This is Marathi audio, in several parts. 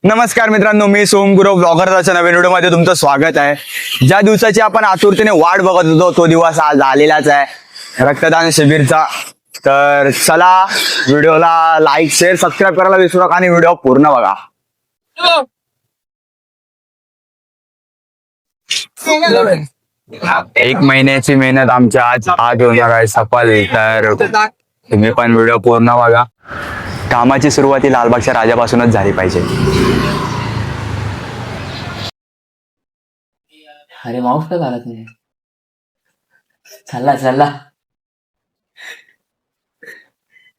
नमस्कार मित्रांनो, मी सोम गुरव ब्लॉगरच्या नवीन व्हिडिओमध्ये तुमचं स्वागत आहे. ज्या दिवसाची आपण आतुरतेने वाट बघत होतो तो दिवस आज आलेलाच आहे, रक्तदान शिबिरचा. तर चला, व्हिडिओला लाईक शेअर सबस्क्राईब करायला विसरू नका आणि व्हिडिओ पूर्ण बघा. एक महिन्याची मेहनत आमच्या आज होणार आहे सफल. तर तुम्ही पण व्हिडिओ पूर्ण बघा. कामाची सुरुवात ही लालबागच्या राजापासूनच झाली पाहिजे. अरे माऊस का घालत नाही? चालला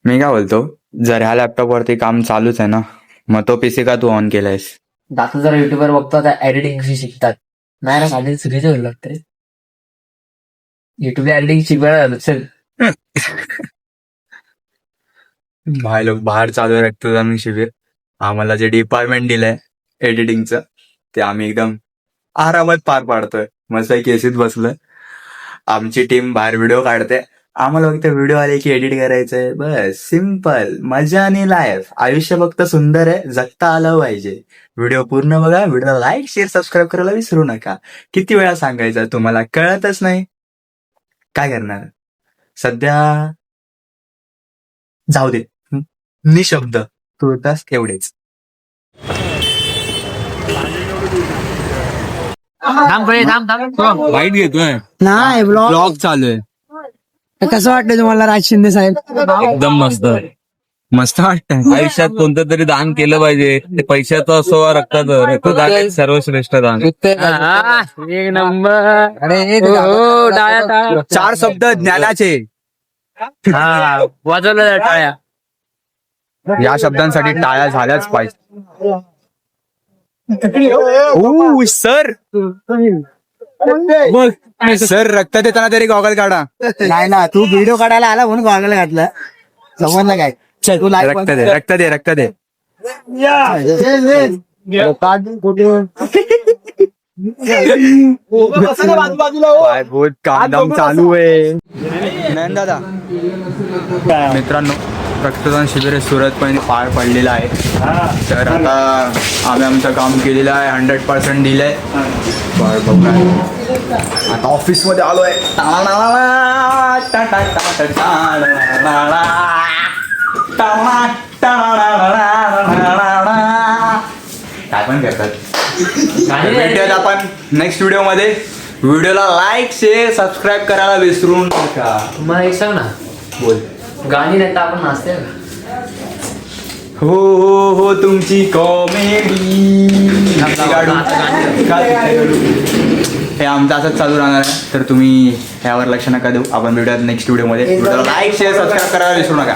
मी काय बोलतो, जर ह्या लॅपटॉप वरती काम चालूच आहे ना, मग तो पीसी का तू ऑन केलायस? दाखल जरा युट्यूबवर बघतो आता एडिटिंग कशी शिकतात. नाही ना खाली चुकीचं होईल लागतं रे. युट्यूब एडिटिंग शिकवायला झालं. चल भाई लोक बाहेर चालू आहे रक्तदान शिबिर. आम्हाला जे डिपार्टमेंट दिलंय एडिटिंगचं ते आम्ही एकदम आरामात पार पाडतोय. मस्त केसीत बसलोय. आमची टीम बाहेर व्हिडिओ काढते. आम्हाला फक्त व्हिडिओ आले की एडिट करायचंय, बस. सिम्पल, मजा आणि लाईफ. आयुष्य फक्त सुंदर आहे, जगता आलं पाहिजे. व्हिडिओ पूर्ण बघा, व्हिडिओला लाईक शेअर सबस्क्राईब करायला विसरू नका. किती वेळा सांगायचं तुम्हाला, कळतच नाही. काय करणार सध्या, जाऊ दे. निशब्द तुर्तास एवढेच. वाईट घेतोय, नाही ब्लॉग चालू आहे. कसं वाटतं तुम्हाला राज शिंदे साहेब? एकदम मस्त. मस्त वाटतंय. आयुष्यात कोणतं तरी दान केलं पाहिजे. ते पैशाचं असो वा रक्ताचं, रक्तदान हे सर्वश्रेष्ठ दान. एक नंबर. अरे चार शब्द ज्ञानाचे. वाजवलं टाळ्या. या शब्दांसाठी टाळ्या झाल्याच पाहिजे. सर, बघ सर, रक्त देताना तरी गॉगल काढा. नाही ना, तू व्हिडिओ काढायला आला म्हणून गॉगल घातला. समजलं काय? चल तू लाईक रक्त दे, रक्त दे, रक्त दे. काय बोल, काम चालू आहे. नयन दादा, मित्रांनो, रक्तदान शिबिर सुरतमध्ये पार पडलेलं आहे. तर आता आम्ही आमचं काम केलेलं आहे, 100% दिलंय. आता ऑफिस मध्ये आलोय. काय पण करतात. भेटूयात आपण नेक्स्ट व्हिडिओ मध्ये. व्हिडिओला लाईक शेअर सबस्क्राईब करायला विसरू नका. मग एक सांग ना, बोल. गाणी नाही तर आपण नाचते. हो हो हो, तुमची कॉमेडी. हे आमचं असंच चालू राहणार आहे. तर तुम्ही यावर लक्ष नका देऊ. आपण भेटूयात नेक्स्ट व्हिडिओमध्ये. व्हिडिओला लाईक शेअर सबस्क्राईब करायला विसरू नका.